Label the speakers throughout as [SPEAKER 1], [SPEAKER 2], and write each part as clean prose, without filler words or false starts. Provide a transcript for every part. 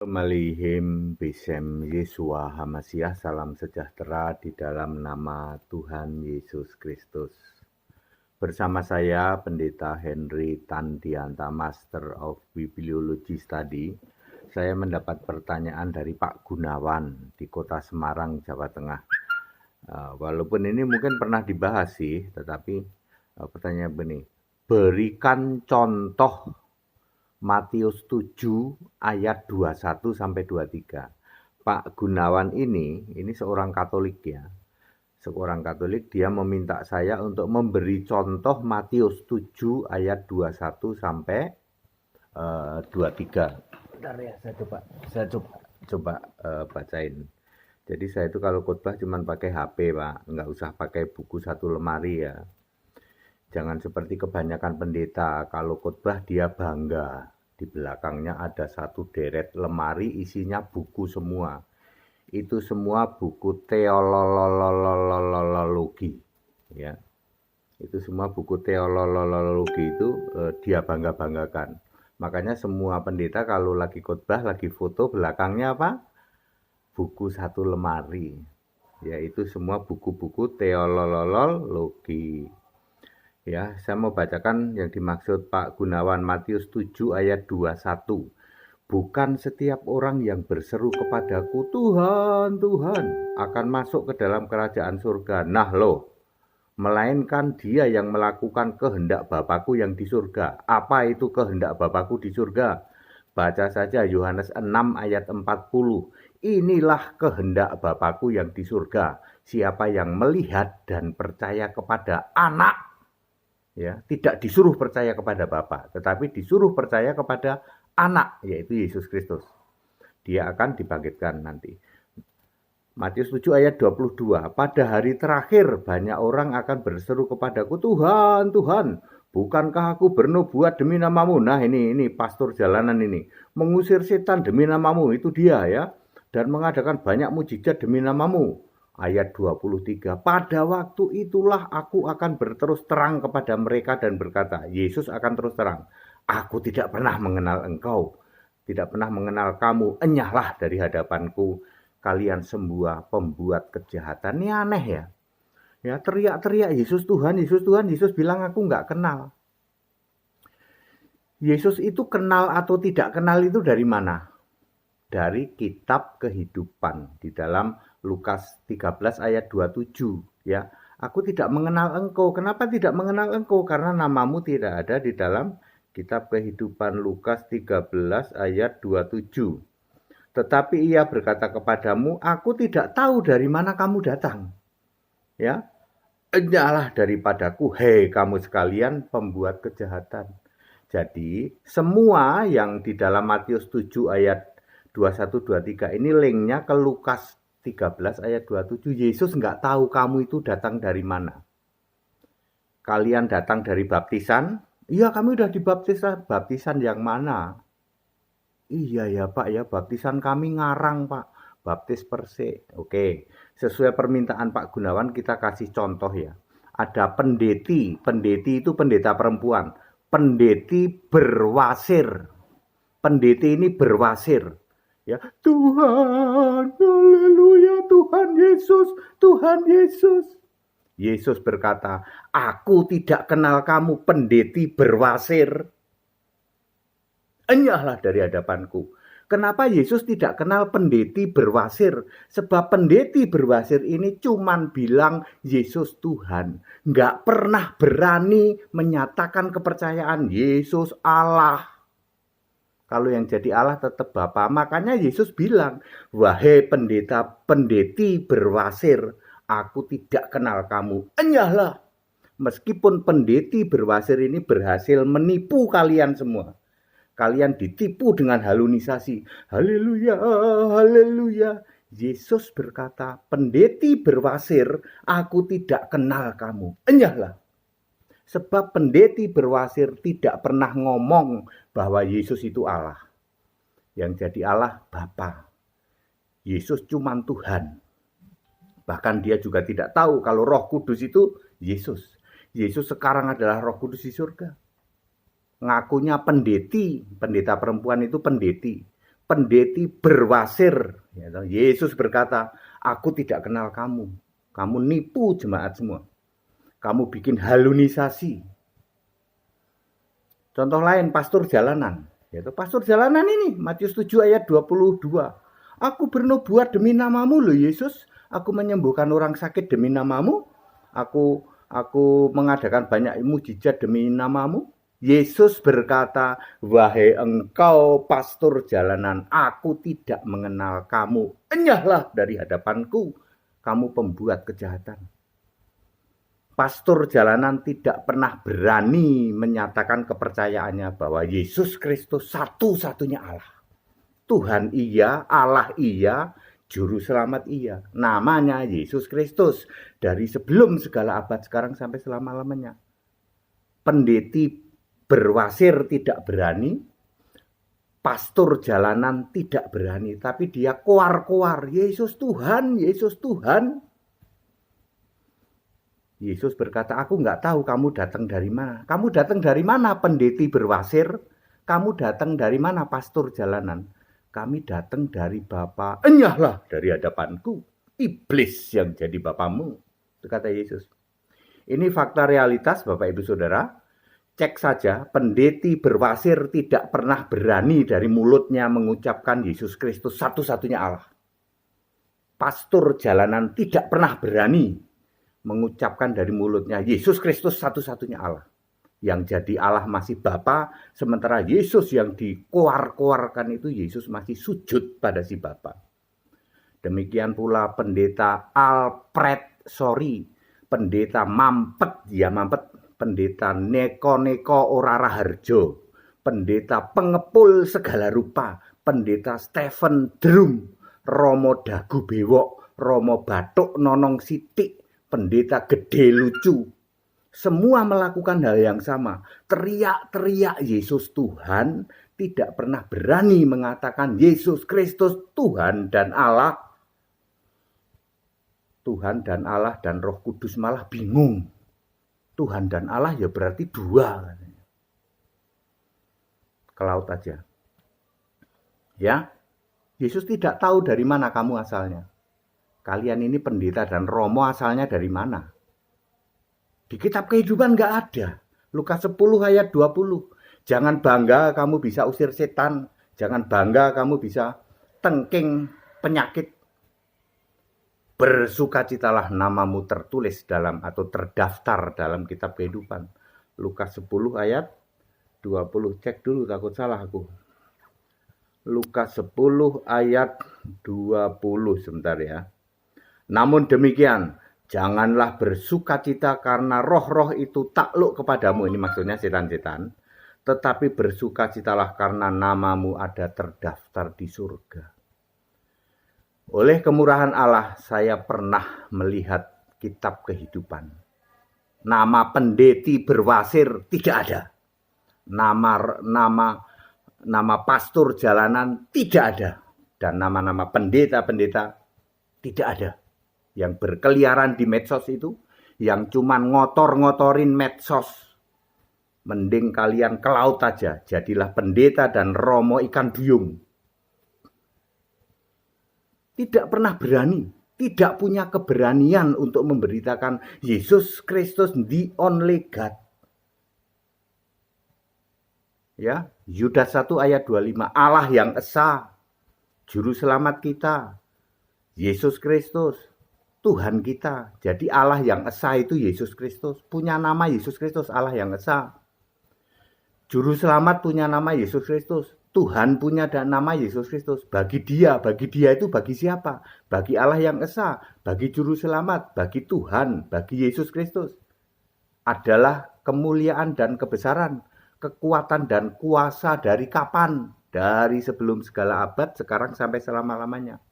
[SPEAKER 1] Kemalihim Bisem Yesua Hamasiah, salam sejahtera di dalam nama Tuhan Yesus Kristus. Bersama saya Pendeta Henry Tandianta, Master of Bibliology Study. Saya mendapat pertanyaan dari Pak Gunawan di Kota Semarang, Jawa Tengah. Walaupun ini mungkin pernah dibahas sih, tetapi pertanyaan begini, berikan contoh Matius 7 ayat 21 sampai 23. Pak Gunawan ini seorang Katolik ya. Seorang Katolik, dia meminta saya untuk memberi contoh Matius 7 ayat 21 sampai 23. Bentar ya, saya coba bacain. Jadi saya itu kalau khotbah cuma pakai HP, Pak. Nggak usah pakai buku satu lemari ya. Jangan seperti kebanyakan pendeta, kalau khotbah dia bangga. Di belakangnya ada satu deret lemari isinya buku semua. Itu semua buku teologi. Ya. Itu semua buku teologi itu dia bangga-banggakan. Makanya semua pendeta kalau lagi khotbah, lagi foto, belakangnya apa? Buku satu lemari. Yaitu semua buku-buku teologi. Ya, saya mau bacakan yang dimaksud Pak Gunawan, Matius 7 ayat 21. Bukan setiap orang yang berseru kepadaku, Tuhan, Tuhan, akan masuk ke dalam kerajaan surga. Nah loh, melainkan dia yang melakukan kehendak Bapakku yang di surga. Apa itu kehendak Bapakku di surga? Baca saja Yohanes 6 ayat 40. Inilah kehendak Bapakku yang di surga. Siapa yang melihat dan percaya kepada Anak, ya, tidak disuruh percaya kepada Bapa, tetapi disuruh percaya kepada Anak, yaitu Yesus Kristus. Dia akan dibangkitkan nanti. Matius 7 ayat 22. Pada hari terakhir banyak orang akan berseru kepadaku, Tuhan, Tuhan, bukankah aku bernubuat demi namamu? Nah ini pastor jalanan ini. Mengusir setan demi namamu, itu dia ya. Dan mengadakan banyak mujizat demi namamu. Ayat 23, pada waktu itulah aku akan berterus terang kepada mereka dan berkata, Yesus akan terus terang, aku tidak pernah mengenal engkau, tidak pernah mengenal kamu, enyahlah dari hadapanku, kalian semua pembuat kejahatan. Ini aneh ya. Ya, teriak-teriak Yesus Tuhan, Yesus Tuhan, Yesus bilang aku nggak kenal. Yesus itu kenal atau tidak kenal itu dari mana? Dari kitab kehidupan di dalam Lukas 13 ayat 27 ya. Aku tidak mengenal engkau. Kenapa tidak mengenal engkau? Karena namamu tidak ada di dalam kitab kehidupan Lukas 13 ayat 27. Tetapi ia berkata kepadamu, aku tidak tahu dari mana kamu datang. Ya. Enyahlah daripadaku, hei kamu sekalian pembuat kejahatan. Jadi, semua yang di dalam Matius 7 ayat 21-23 ini linknya ke Lukas 13 ayat 27. Yesus nggak tahu kamu itu datang dari mana. Kalian datang dari baptisan? Iya, kami udah dibaptis. Baptisan yang mana? Iya ya Pak ya, baptisan kami Ngarang Pak. Baptis Persik. Oke, sesuai permintaan Pak Gunawan kita kasih contoh ya. Ada pendeti. Pendeti itu pendeta perempuan. Pendeti berwasir. Pendeti ini berwasir. Ya, Tuhan, haleluya, Tuhan Yesus, Tuhan Yesus. Yesus berkata, aku tidak kenal kamu pendeti berwasir. Enyahlah dari hadapanku. Kenapa Yesus tidak kenal pendeti berwasir? Sebab pendeti berwasir ini cuman bilang Yesus Tuhan. Nggak pernah berani menyatakan kepercayaan Yesus Allah. Kalau yang jadi Allah tetap Bapa. Makanya Yesus bilang, wahai pendeti berwasir, aku tidak kenal kamu. Enyahlah. Meskipun pendeti berwasir ini berhasil menipu kalian semua. Kalian ditipu dengan halunisasi. Haleluya, haleluya. Yesus berkata, pendeti berwasir, aku tidak kenal kamu. Enyahlah. Sebab pendeti berwasir tidak pernah ngomong bahwa Yesus itu Allah. Yang jadi Allah Bapa. Yesus cuma Tuhan. Bahkan dia juga tidak tahu kalau Roh Kudus itu Yesus. Yesus sekarang adalah Roh Kudus di surga. Ngakunya pendeti, pendeta perempuan itu pendeti. pendeti berwasir. Yesus berkata, aku tidak kenal kamu. Kamu nipu jemaat semua. Kamu bikin halusinasi. Contoh lain, pastor jalanan. Yaitu pastor jalanan ini, Matius 7 ayat 22. Aku bernubuat demi namamu loh Yesus. Aku menyembuhkan orang sakit demi namamu. Aku mengadakan banyak mujizat demi namamu. Yesus berkata, wahai engkau pastor jalanan, aku tidak mengenal kamu. Enyahlah dari hadapanku, kamu pembuat kejahatan. Pastor jalanan tidak pernah berani menyatakan kepercayaannya bahwa Yesus Kristus satu-satunya Allah. Tuhan iya, Allah iya, Juru Selamat iya. Namanya Yesus Kristus. Dari sebelum segala abad sekarang sampai selama-lamanya. Pendeti berwasir tidak berani. Pastor jalanan tidak berani. Tapi dia koar-koar. Yesus Tuhan, Yesus Tuhan. Yesus berkata, aku nggak tahu kamu datang dari mana. Kamu datang dari mana pendeti berwasir? Kamu datang dari mana pastor jalanan? Kami datang dari Bapa. Enyahlah dari hadapanku. Iblis yang jadi bapamu. Itu kata Yesus. Ini fakta realitas Bapak Ibu Saudara. Cek saja, pendeti berwasir tidak pernah berani dari mulutnya mengucapkan Yesus Kristus satu-satunya Allah. Pastor jalanan tidak pernah berani mengucapkan dari mulutnya Yesus Kristus satu-satunya Allah. Yang jadi Allah masih Bapa, sementara Yesus yang dikoar-koarkan itu Yesus masih sujud pada si Bapa. Demikian pula pendeta Alfred Sori, pendeta mampet, pendeta neko-neko ora raharjo, pendeta pengepul segala rupa, pendeta Stephen Drum, Romo Dagu Bewok, Romo Batuk Nonong Sitik, pendeta gede lucu, semua melakukan hal yang sama. Teriak-teriak Yesus Tuhan, tidak pernah berani mengatakan Yesus Kristus Tuhan dan Allah. Tuhan dan Allah dan Roh Kudus malah bingung. Tuhan dan Allah ya berarti dua. Ke laut aja. Ya, Yesus tidak tahu dari mana kamu asalnya. Kalian ini pendeta dan romo asalnya dari mana? Di kitab kehidupan nggak ada. Lukas 10 ayat 20. Jangan bangga kamu bisa usir setan. Jangan bangga kamu bisa tengking penyakit. Bersukacitalah namamu tertulis dalam atau terdaftar dalam kitab kehidupan. Lukas 10 ayat 20. Cek dulu takut salah aku. Lukas 10 ayat 20 sebentar ya. Namun demikian, janganlah bersukacita karena roh-roh itu takluk kepadamu. Ini maksudnya setan-setan. Tetapi bersukacitalah karena namamu ada terdaftar di surga. Oleh kemurahan Allah, saya pernah melihat kitab kehidupan. Nama pendeti berwasir tidak ada. Nama pastor jalanan tidak ada. Dan nama-nama pendeta-pendeta tidak ada. Yang berkeliaran di medsos itu, yang cuman ngotor-ngotorin medsos. Mending kalian ke laut aja, jadilah pendeta dan romo ikan duyung. Tidak pernah berani, tidak punya keberanian untuk memberitakan Yesus Kristus the only God. Ya, Yudas 1 ayat 25, Allah yang esa, juru selamat kita, Yesus Kristus, Tuhan kita. Jadi Allah yang esa itu Yesus Kristus. Punya nama Yesus Kristus, Allah yang esa. Juru selamat punya nama Yesus Kristus. Tuhan punya nama Yesus Kristus. Bagi dia itu bagi siapa? Bagi Allah yang esa, bagi juru selamat, bagi Tuhan, bagi Yesus Kristus. Adalah kemuliaan dan kebesaran, kekuatan dan kuasa dari kapan? Dari sebelum segala abad, sekarang sampai selama-lamanya.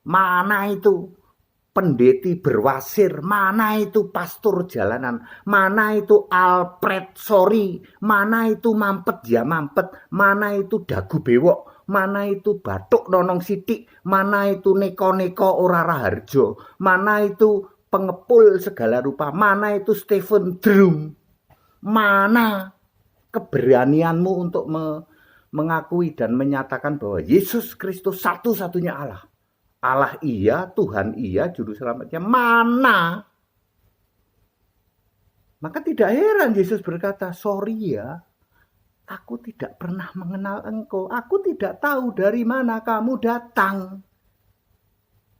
[SPEAKER 1] Mana itu pendeti berwasir, mana itu pastor jalanan, mana itu Alfred Sori, mana itu mampet ya mampet, mana itu dagu bewok, mana itu batuk nonong sidik, mana itu neko-neko ora raharjo, mana itu pengepul segala rupa, mana itu Stephen Drum, mana keberanianmu untuk mengakui dan menyatakan bahwa Yesus Kristus satu-satunya Allah. Allah iya, Tuhan iya, juru selamatnya mana? Maka tidak heran Yesus berkata, sorry ya, aku tidak pernah mengenal engkau. Aku tidak tahu dari mana kamu datang.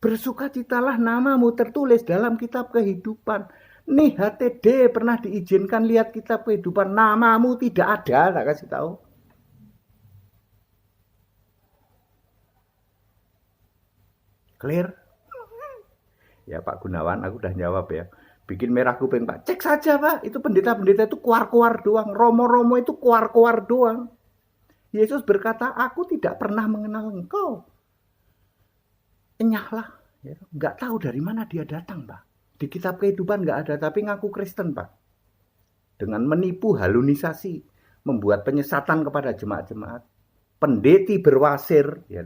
[SPEAKER 1] Bersukacitalah, namamu tertulis dalam kitab kehidupan. Nih HTD pernah diizinkan lihat kitab kehidupan, namamu tidak ada, tak kasih tahu. Clear? Ya Pak Gunawan, aku udah jawab ya. Bikin merah kuping Pak. Cek saja Pak, itu pendeta-pendeta itu kuar-kuar doang. Romo-romo itu kuar-kuar doang. Yesus berkata, aku tidak pernah mengenal engkau. Enyahlah. Ya, nggak tahu dari mana dia datang Pak. Di kitab kehidupan nggak ada, tapi ngaku Kristen Pak. Dengan menipu halunisasi, membuat penyesatan kepada jemaat-jemaat. Pendeti berwasir, ya.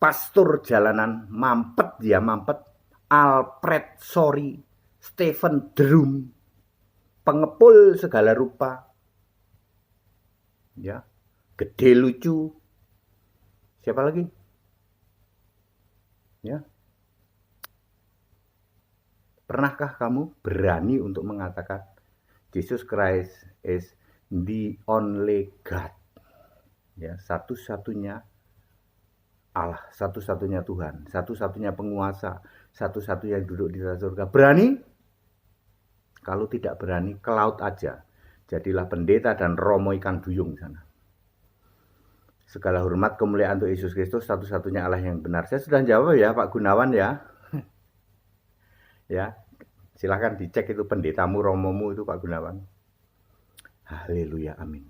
[SPEAKER 1] Pastor jalanan mampet, dia mampet. Alfred Sorry, Stephen Drum, pengepul segala rupa, ya, gede lucu. Siapa lagi? Ya, pernahkah kamu berani untuk mengatakan Jesus Christ is the only God? Ya, satu-satunya Allah, satu-satunya Tuhan, satu-satunya penguasa, satu-satunya yang duduk di atas surga. Berani? Kalau tidak berani, ke laut aja. Jadilah pendeta dan romo ikan duyung sana. Segala hormat kemuliaan untuk Yesus Kristus, satu-satunya Allah yang benar. Saya sudah jawab ya Pak Gunawan ya. Ya, silahkan dicek itu pendetamu, romomu itu Pak Gunawan. Haleluya, amin.